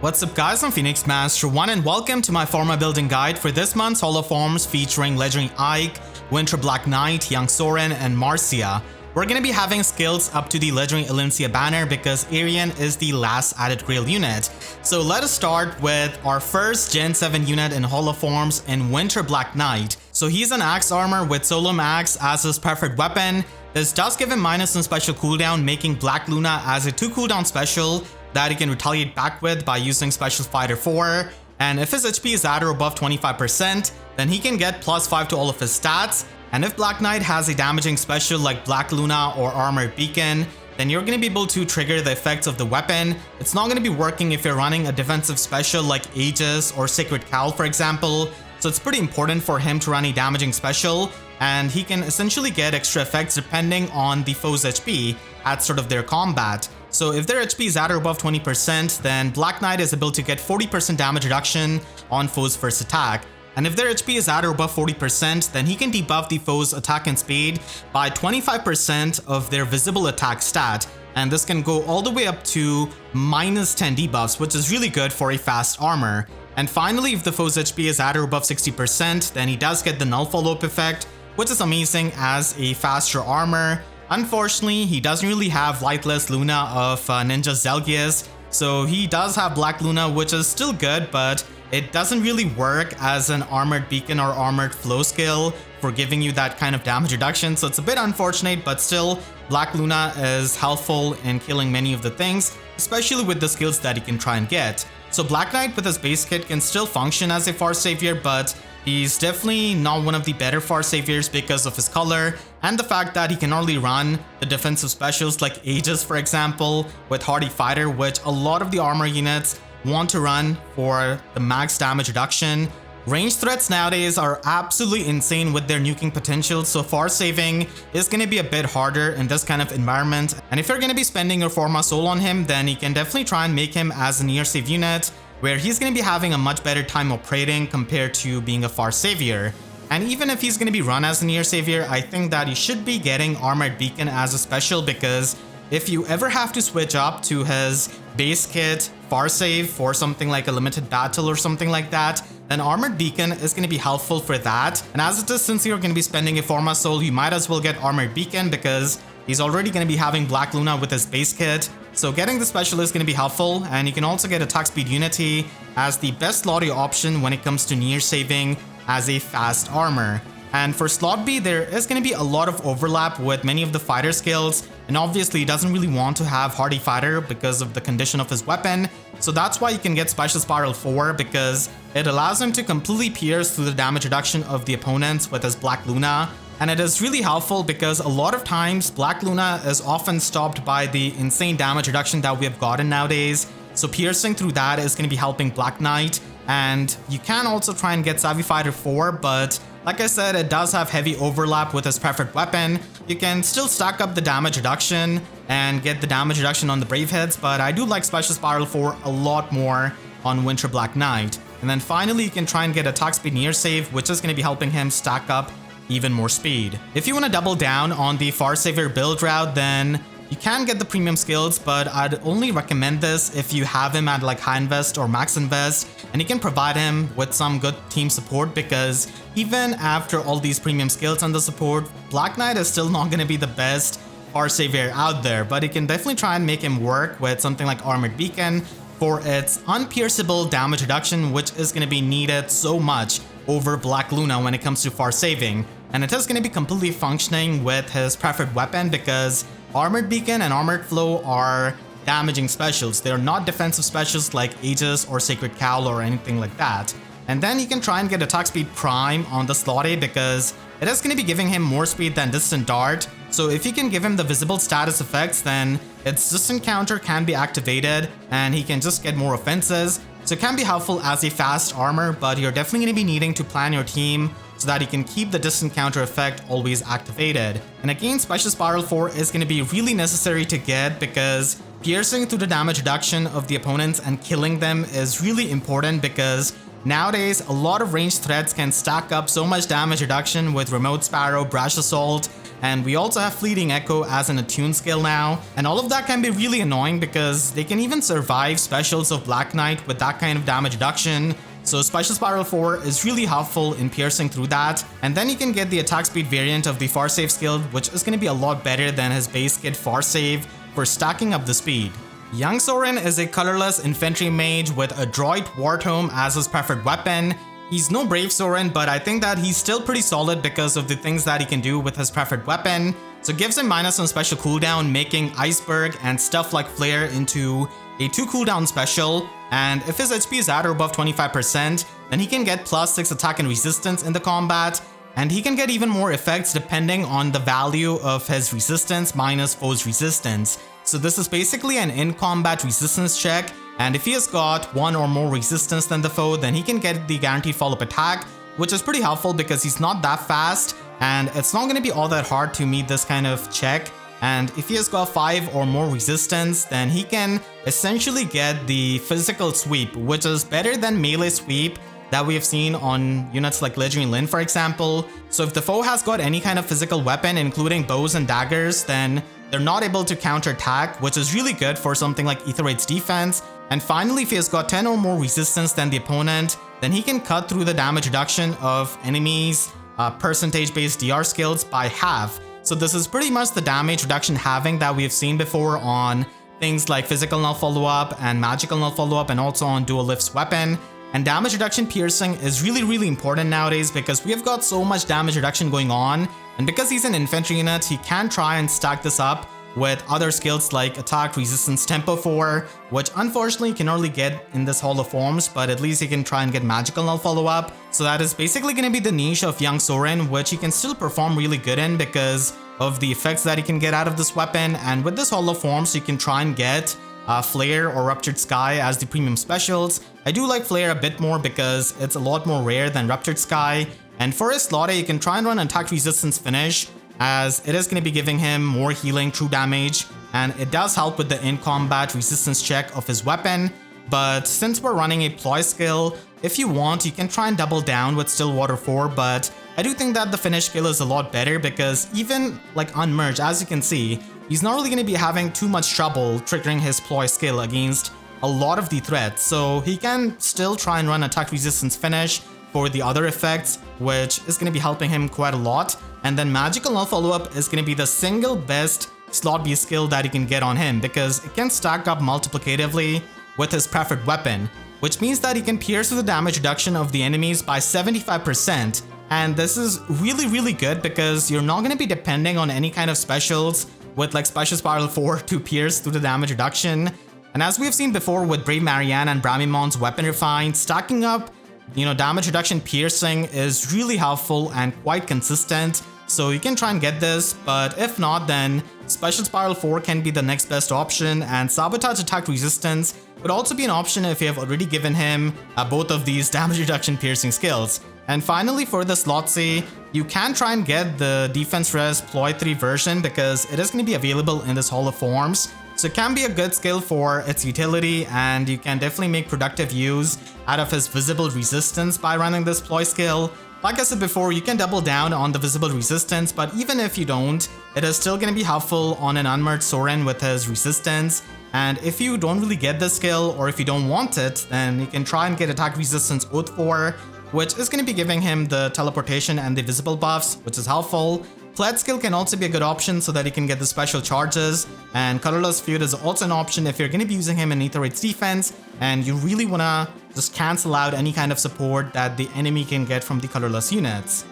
What's up guys, I'm Phoenix Master 1 and welcome to my Forma building guide for this month's Holo Forms featuring Legendary Ike, Winter Black Knight, Young Soren, and Marcia. We're gonna be having skills up to the Legendary Elincia banner because Arian is the last added Grail unit. So let us start with our first Gen 7 unit in Holo Forms in Winter Black Knight. So he's an axe armor with Solemn Axe as his preferred weapon. This does give him minus in special cooldown, making Black Luna as a 2 cooldown special that he can retaliate back with by using Special Fighter 4. And if his HP is at or above 25%, then he can get +5 to all of his stats. And if Black Knight has a damaging special like Black Luna or Armored Beacon, then you're going to be able to trigger the effects of the weapon. It's not going to be working if you're running a defensive special like Aegis or Sacred Cowl, for example. So it's pretty important for him to run a damaging special, and he can essentially get extra effects depending on the foe's HP at sort of their combat. So if their HP is at or above 20%, then Black Knight is able to get 40% damage reduction on foe's first attack. And if their HP is at or above 40%, then he can debuff the foe's attack and speed by 25% of their visible attack stat. And this can go all the way up to -10 debuffs, which is really good for a fast armor. And finally, if the foe's HP is at or above 60%, then he does get the null follow-up effect, which is amazing as a faster armor. Unfortunately, he doesn't really have Lightless Luna of Ninja Zelgius, so he does have Black Luna, which is still good, but it doesn't really work as an Armored Beacon or Armored Flow skill for giving you that kind of damage reduction, so it's a bit unfortunate, but still, Black Luna is helpful in killing many of the things, especially with the skills that he can try and get. So Black Knight with his base kit can still function as a Far Savior, but he's definitely not one of the better Far Saviors because of his color and the fact that he can only run the defensive specials like Aegis, for example, with Hardy Fighter, which a lot of the armor units want to run for the max damage reduction. Range threats nowadays are absolutely insane with their nuking potential, so Far Saving is going to be a bit harder in this kind of environment. And if you're going to be spending your Forma Soul on him, then you can definitely try and make him as a near save unit, where he's going to be having a much better time operating compared to being a Far Savior. And even if he's going to be run as a near savior, I think that he should be getting Armored Beacon as a special, because if you ever have to switch up to his base kit Far Save for something like a limited battle or something like that, then Armored Beacon is going to be helpful for that. And as it is, since you're going to be spending a Forma Soul, you might as well get Armored Beacon because he's already going to be having Black Luna with his base kit. So getting the special is going to be helpful, and you can also get Attack Speed Unity as the best lottery option when it comes to near saving as a fast armor. And for slot B, there is going to be a lot of overlap with many of the fighter skills, and obviously he doesn't really want to have Hardy Fighter because of the condition of his weapon. So that's why you can get Special Spiral 4, because it allows him to completely pierce through the damage reduction of the opponents with his Black Luna. And it is really helpful because a lot of times Black Luna is often stopped by the insane damage reduction that we have gotten nowadays. So piercing through that is going to be helping Black Knight. And you can also try and get Savvy Fighter 4, but like I said, it does have heavy overlap with his preferred weapon. You can still stack up the damage reduction and get the damage reduction on the Brave Heads, but I do like Special Spiral 4 a lot more on Winter Black Knight. And then finally, you can try and get Attack Speed Near Save, which is going to be helping him stack up even more speed. If you want to double down on the Far Savior build route, then you can get the premium skills, but I'd only recommend this if you have him at like high invest or max invest, and you can provide him with some good team support, because even after all these premium skills and the support, Black Knight is still not going to be the best Far Savior out there, but you can definitely try and make him work with something like Armored Beacon for its unpierceable damage reduction, which is going to be needed so much over Black Luna when it comes to Far Saving. And it is going to be completely functioning with his preferred weapon, because Armored Beacon and Armored Flow are damaging specials. They are not defensive specials like Aegis or Sacred Cowl or anything like that. And then you can try and get Attack Speed Prime on the slot A, because it is going to be giving him more speed than Distant Dart. So if you can give him the visible status effects, then its Distant Counter can be activated and he can just get more offenses. So it can be helpful as a fast armor, but you're definitely going to be needing to plan your team so that you can keep the distant counter effect always activated. And again, Special Spiral 4 is going to be really necessary to get, because piercing through the damage reduction of the opponents and killing them is really important, because Nowadays, a lot of ranged threats can stack up so much damage reduction with Remote Sparrow, Brash Assault, and we also have Fleeting Echo as an attuned skill now. And all of that can be really annoying because they can even survive specials of Black Knight with that kind of damage reduction. So Special Spiral 4 is really helpful in piercing through that. And then you can get the attack speed variant of the Far Save skill, which is going to be a lot better than his base kit Far Save for stacking up the speed. Young Soren is a colorless infantry mage with a droid War Tome as his preferred weapon. He's no Brave Soren, but I think that he's still pretty solid because of the things that he can do with his preferred weapon. So it gives him minus on special cooldown, making Iceberg and stuff like Flare into a 2 cooldown special. And if his HP is at or above 25%, then he can get +6 attack and resistance in the combat. And he can get even more effects depending on the value of his resistance minus foe's resistance. So this is basically an in-combat resistance check, and if he has got 1 or more resistance than the foe, then he can get the guaranteed follow-up attack, which is pretty helpful because he's not that fast, and it's not going to be all that hard to meet this kind of check. And if he has got 5 or more resistance, then he can essentially get the physical sweep, which is better than melee sweep that we have seen on units like Legendary Lin, for example. So if the foe has got any kind of physical weapon, including bows and daggers, then they're not able to counterattack, which is really good for something like Aetherite's defense. And finally, if he has got 10 or more resistance than the opponent, then he can cut through the damage reduction of enemies' percentage-based DR skills by half. So this is pretty much the damage reduction halving that we have seen before on things like Physical Null Follow-Up and Magical Null Follow-Up, and also on Dual Lift's weapon. And damage reduction piercing is really important nowadays because we have got so much damage reduction going on, and because he's an infantry unit, he can try and stack this up with other skills like attack, resistance, tempo 4, which unfortunately you can only get in this Hall of Forms, but at least he can try and get magical null follow-up. So that is basically going to be the niche of Young Soren, which he can still perform really good in because of the effects that he can get out of this weapon. And with this Hall of Forms, you can try and get Flare or Ruptured Sky as the premium specials. I do like Flare a bit more because it's a lot more rare than Ruptured Sky. And for his slaughter, you can try and run an attack resistance finish, as it is going to be giving him more healing true damage, and it does help with the in-combat resistance check of his weapon. But since we're running a ploy skill, if you want, you can try and double down with Stillwater 4, but I do think that the finish skill is a lot better because even like Unmerge, as you can see, he's not really going to be having too much trouble triggering his ploy skill against a lot of the threats, so he can still try and run attack resistance finish for the other effects, which is going to be helping him quite a lot. And then Magical Null Follow-Up is going to be the single best slot B skill that you can get on him because it can stack up multiplicatively with his preferred weapon, which means that he can pierce through the damage reduction of the enemies by 75%. And this is really good because you're not going to be depending on any kind of specials with like Special Spiral 4 to pierce through the damage reduction. And as we've seen before with Brave Marianne and Bramimon's Weapon Refined, stacking up damage reduction piercing is really helpful and quite consistent. So you can try and get this, but if not, then Special Spiral 4 can be the next best option, and Sabotage Attack Resistance would also be an option if you have already given him both of these damage reduction piercing skills. And finally, for the slot C, you can try and get the Defense Res Ploy 3 version because it is going to be available in this Hall of Forms. So it can be a good skill for its utility, and you can definitely make productive use out of his visible resistance by running this ploy skill. Like I said before, you can double down on the visible resistance, but even if you don't, it is still going to be helpful on an unmerged Soren with his resistance. And if you don't really get this skill, or if you don't want it, then you can try and get attack resistance Oath 4, which is going to be giving him the teleportation and the visible buffs, which is helpful. Pledge skill can also be a good option so that you can get the special charges, and Colorless Feud is also an option if you're going to be using him in Aetherite's defense and you really want to just cancel out any kind of support that the enemy can get from the colorless units.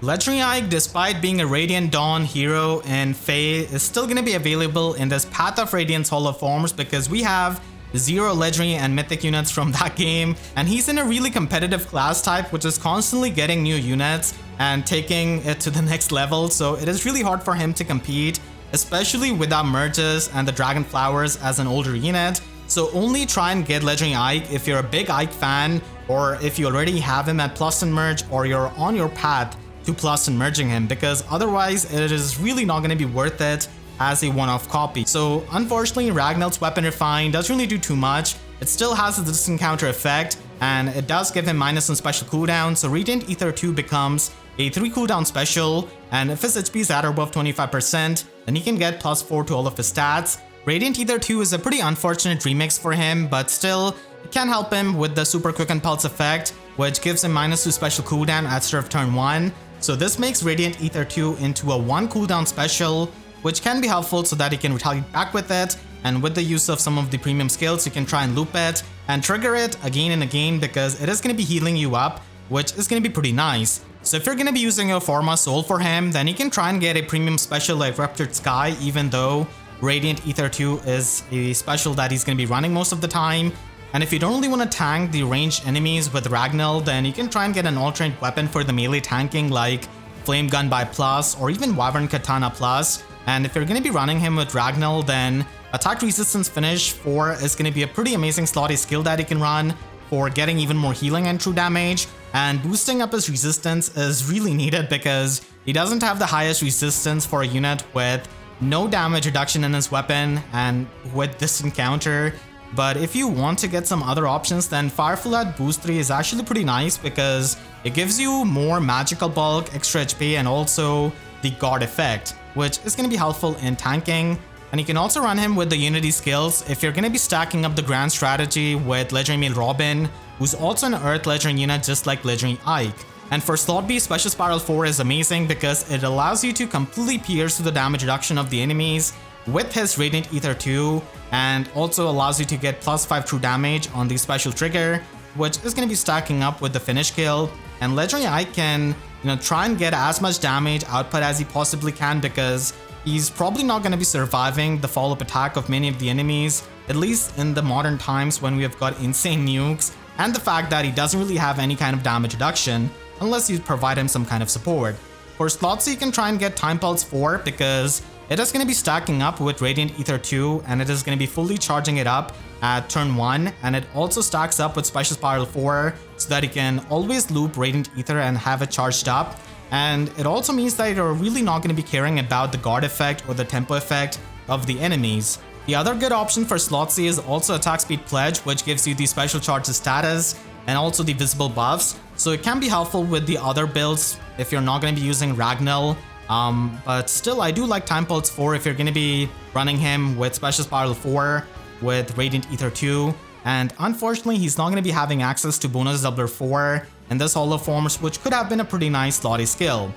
Legendary Ike, despite being a Radiant Dawn hero in FEH, is still going to be available in this Path of Radiance Hall of Forms because we have 0 legendary and mythic units from that game, and he's in a really competitive class type which is constantly getting new units and taking it to the next level, so it is really hard for him to compete, especially without merges and the Dragon Flowers as an older unit. So only try and get Legendary Ike if you're a big Ike fan, or if you already have him at plus and merge, or you're on your path to plus and merging him, because otherwise it is really not going to be worth it as a one-off copy. So unfortunately, Ragnell's Weapon Refined doesn't really do too much. It still has the distance counter effect, and it does give him minus on special cooldown, so Radiant Ether 2 becomes a 3 cooldown special, and if his HP is at or above 25%, then he can get +4 to all of his stats. Radiant Ether 2 is a pretty unfortunate remix for him, but still, it can help him with the Super Quick and Pulse effect, which gives him -2 special cooldown at start of turn 1. So this makes Radiant Ether 2 into a 1 cooldown special, which can be helpful so that he can retaliate back with it, and with the use of some of the premium skills, you can try and loop it and trigger it again and again because it is going to be healing you up, which is going to be pretty nice. So if you're going to be using a Forma Soul for him, then you can try and get a premium special like Ruptured Sky, even though Radiant Ether 2 is a special that he's going to be running most of the time. And if you don't really want to tank the ranged enemies with Ragnell, then you can try and get an alternate weapon for the melee tanking like Flame Gun by Plus or even Wyvern Katana Plus. And if you're going to be running him with Ragnell, then Attack Resistance Finish 4 is going to be a pretty amazing slotty skill that he can run for getting even more healing and true damage. And boosting up his resistance is really needed because he doesn't have the highest resistance for a unit with no damage reduction in his weapon and with this encounter. But if you want to get some other options, then Fire Flood Boost 3 is actually pretty nice because it gives you more magical bulk, extra HP, and also the guard effect, which is going to be helpful in tanking. And you can also run him with the Unity skills if you're going to be stacking up the grand strategy with Legendary Male Robin, who's also an Earth Legendary unit just like Legendary Ike. And for slot B, Special Spiral 4 is amazing because it allows you to completely pierce through the damage reduction of the enemies with his Radiant Ether 2, and also allows you to get +5 true damage on the special trigger, which is going to be stacking up with the finish kill. And Legendary Ike can, try and get as much damage output as he possibly can because he's probably not going to be surviving the follow-up attack of many of the enemies, at least in the modern times when we have got insane nukes, and the fact that he doesn't really have any kind of damage reduction unless you provide him some kind of support. For slot C, you can try and get Time Pulse 4 because it is going to be stacking up with Radiant Ether 2, and it is going to be fully charging it up at turn 1, and it also stacks up with Special Spiral 4 so that you can always loop Radiant Ether and have it charged up. And it also means that you're really not going to be caring about the guard effect or the tempo effect of the enemies. The other good option for slot C is also Attack Speed Pledge, which gives you the special charges status and also the visible buffs. So it can be helpful with the other builds if you're not going to be using Ragnell. But still, I do like Time Pulse 4 if you're going to be running him with Special Spiral 4 with Radiant Ether 2. And unfortunately, he's not going to be having access to bonus doubler 4 in this holo forms, which could have been a pretty nice slotty skill.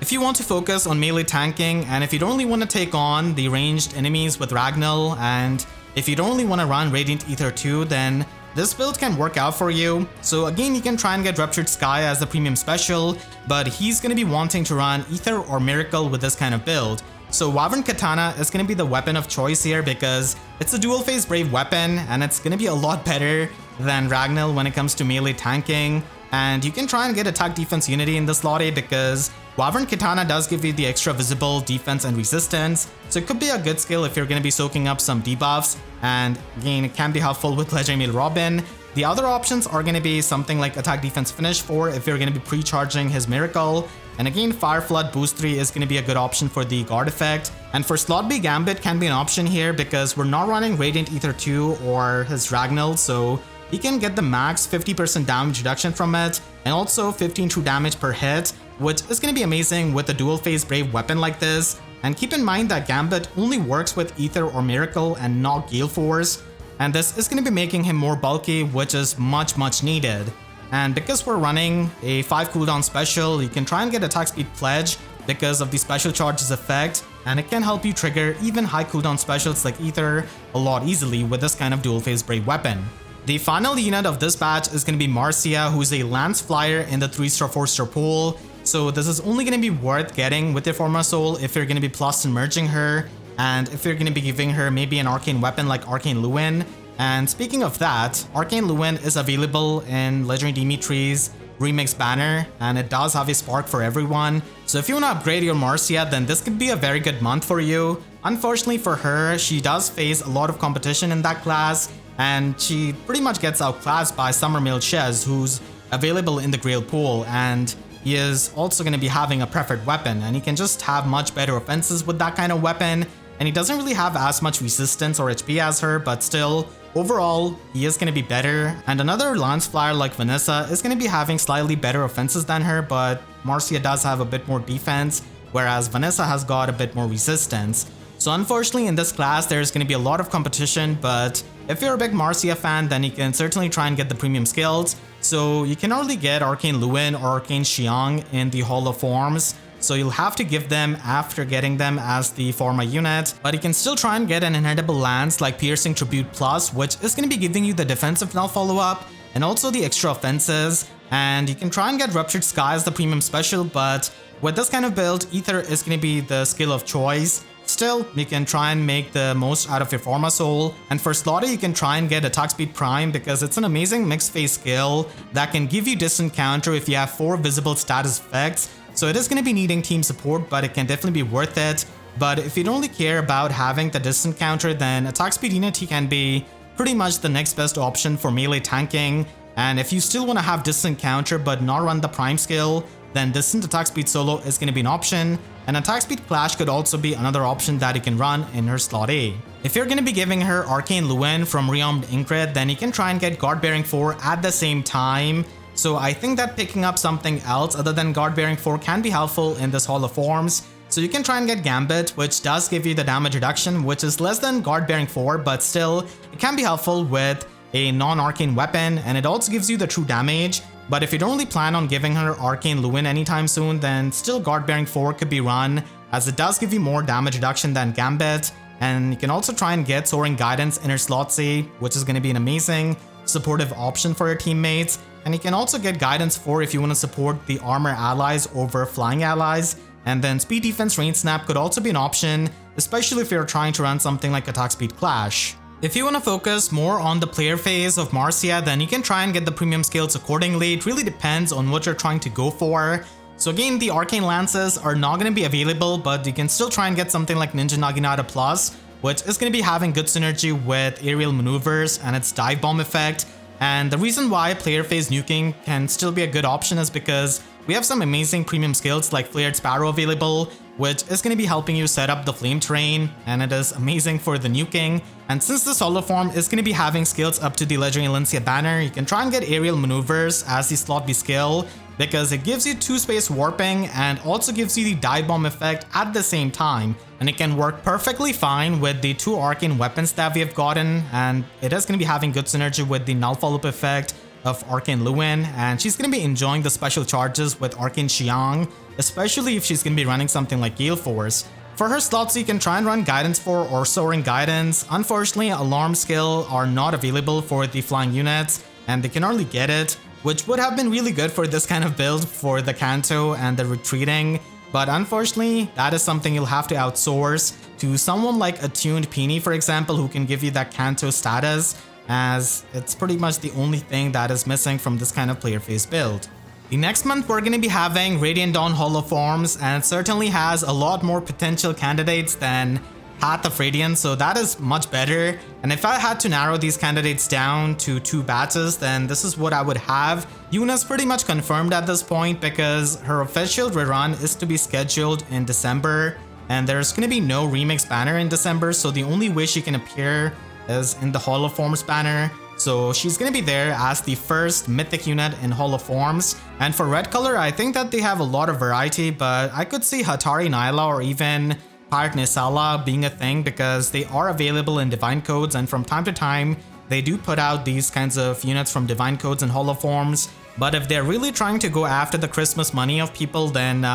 If you want to focus on melee tanking, and if you don't really want to take on the ranged enemies with Ragnell, and if you don't really want to run Radiant Ether 2, then this build can work out for you. So again, you can try and get Ruptured Sky as the premium special, but he's going to be wanting to run Ether or Miracle with this kind of build. So Wyvern Katana is going to be the weapon of choice here because it's a dual phase brave weapon, and it's going to be a lot better than Ragnell when it comes to melee tanking. And you can try and get Attack Defense Unity in this slotty because Wyvern Katana does give you the extra visible defense and resistance, so it could be a good skill if you're going to be soaking up some debuffs, and again, it can be helpful with Legendary Male Robin. The other options are going to be something like Attack Defense Finish 4 if you're going to be pre-charging his Miracle, and again, Fire Flood Boost 3 is going to be a good option for the guard effect. And for slot B, Gambit can be an option here because we're not running Radiant Ether 2 or his Ragnell, so he can get the max 50% damage reduction from it, and also 15 true damage per hit, which is going to be amazing with a dual phase brave weapon like this. And keep in mind that Gambit only works with Ether or Miracle and not Gale Force, and this is going to be making him more bulky, which is much needed. And because we're running a 5 cooldown special, you can try and get Attack Speed Pledge because of the special charges effect, and it can help you trigger even high cooldown specials like Ether a lot easily with this kind of dual phase brave weapon. The final unit of this batch is going to be Marcia, who's a Lance Flyer in the 3-star 4-star pool. So this is only going to be worth getting with your Forma Soul if you're going to be plus and merging her, and if you're going to be giving her maybe an arcane weapon like Arcane Lewin. And speaking of that, Arcane Lewin is available in Legendary Dimitri's Remix banner, and it does have a spark for everyone. So if you want to upgrade your Marcia, then this could be a very good month for you. Unfortunately for her, she does face a lot of competition in that class, and she pretty much gets outclassed by Summermill Shez, who's available in the Grail pool, and he is also going to be having a preferred weapon, and he can just have much better offenses with that kind of weapon, and he doesn't really have as much resistance or HP as her, but still, overall, he is going to be better. And another lance flyer like Vanessa is going to be having slightly better offenses than her, but Marcia does have a bit more defense, whereas Vanessa has got a bit more resistance. So unfortunately in this class there's going to be a lot of competition, but if you're a big Marcia fan, then you can certainly try and get the premium skills. So you can only get Arcane Luin or Arcane Xiang in the Hall of Forms, so you'll have to give them after getting them as the Forma unit, but you can still try and get an inheritable lance like Piercing Tribute Plus, which is going to be giving you the defensive null follow-up and also the extra offenses, and you can try and get Ruptured Sky as the premium special, but with this kind of build, Ether is going to be the skill of choice. Still, you can try and make the most out of your Forma Soul, and for Slaughter you can try and get Attack Speed Prime because it's an amazing mixed phase skill that can give you distant counter if you have 4 visible status effects, so it is going to be needing team support, but it can definitely be worth it. But if you don't really care about having the distant counter, then Attack Speed Unity can be pretty much the next best option for melee tanking, and if you still want to have distant counter but not run the Prime skill, then Distant Attack Speed Solo is going to be an option, and Attack Speed Clash could also be another option that you can run in her slot A. If you're going to be giving her Arcane Luin from Rearmed Inkred, then you can try and get Guard Bearing 4 at the same time. So I think that picking up something else other than Guard Bearing 4 can be helpful in this Hall of Forms. So you can try and get Gambit, which does give you the damage reduction, which is less than Guard Bearing 4, but still, it can be helpful with a non-arcane weapon, and it also gives you the true damage. But if you don't really plan on giving her Arcane Luin anytime soon, then still Guard Bearing 4 could be run, as it does give you more damage reduction than Gambit. And you can also try and get Soren Guidance in her slot C, which is going to be an amazing supportive option for your teammates. And you can also get Guidance 4 if you want to support the armor allies over flying allies. And then Speed Defense Rain Snap could also be an option, especially if you're trying to run something like Attack Speed Clash. If you want to focus more on the player phase of Marcia, then you can try and get the premium skills accordingly. It really depends on what you're trying to go for. So again, the Arcane Lances are not going to be available, but you can still try and get something like Ninja Naginata Plus, which is going to be having good synergy with aerial maneuvers and its dive bomb effect. And the reason why player phase nuking can still be a good option is because we have some amazing premium skills like Flared Sparrow available, which is going to be helping you set up the flame terrain, and it is amazing for the nuking. And since the solo form is going to be having skills up to the Legendary Elincia banner, you can try and get aerial maneuvers as the slot B skill, because it gives you 2-space warping and also gives you the dive bomb effect at the same time. And it can work perfectly fine with the 2 arcane weapons that we have gotten, and it is going to be having good synergy with the null follow-up effect of Arcane Luin, and she's going to be enjoying the special charges with Arcane Xiang, especially if she's going to be running something like Gale Force. For her slots, you can try and run Guidance 4 or Soaring Guidance. Unfortunately, Alarm skill are not available for the flying units, and they can only get it, which would have been really good for this kind of build for the Kanto and the retreating. But unfortunately, that is something you'll have to outsource to someone like Attuned Peony, for example, who can give you that Kanto status, as it's pretty much the only thing that is missing from this kind of player phase build. The next month we're going to be having Radiant Dawn Hall of Forms, and it certainly has a lot more potential candidates than Path of Radiance, so that is much better. And if I had to narrow these candidates down to 2 batches, then this is what I would have. Yuna's pretty much confirmed at this point because her official rerun is to be scheduled in December, and there's going to be no remix banner in December, so the only way she can appear is in the Hall of Forms banner. So she's gonna be there as the first mythic unit in Hall of Forms. And for red color, I think that they have a lot of variety, but I could see Hatari Nyla or even Pirate Nisala being a thing because they are available in Divine Codes, and from time to time they do put out these kinds of units from Divine Codes and Hall of Forms. But if they're really trying to go after the Christmas money of people, then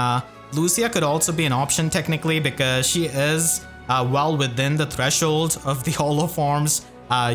Lucia could also be an option technically, because she is well within the threshold of the Hall of Forms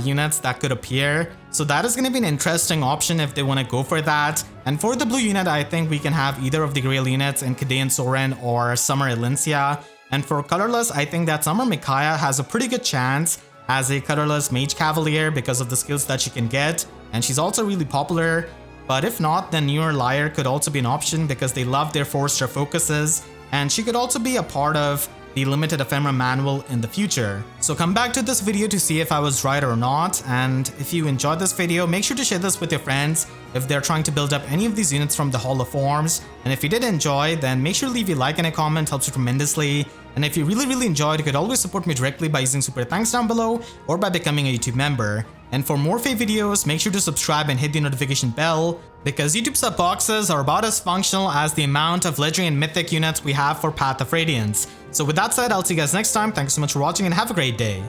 units that could appear. So that is going to be an interesting option if they want to go for that. And for the blue unit, I think we can have either of the Grail units in Kadean Soren or Summer Elincia. And for colorless, I think that Summer Micaiah has a pretty good chance as a colorless Mage Cavalier because of the skills that she can get, and she's also really popular. But if not, then Newer Liar could also be an option because they love their 4-star focuses, and she could also be a part of the limited ephemera manual in the future. So come back to this video to see if I was right or not, and if you enjoyed this video, make sure to share this with your friends if they're trying to build up any of these units from the Hall of Forms. And if you did enjoy, then make sure to leave a like and a comment, helps you tremendously. And if you really enjoyed, you could always support me directly by using super thanks down below or by becoming a YouTube member. And for more FEH videos, make sure to subscribe and hit the notification bell, because YouTube sub boxes are about as functional as the amount of legendary and mythic units we have for Path of Radiance. So with that said, I'll see you guys next time. Thanks so much for watching and have a great day.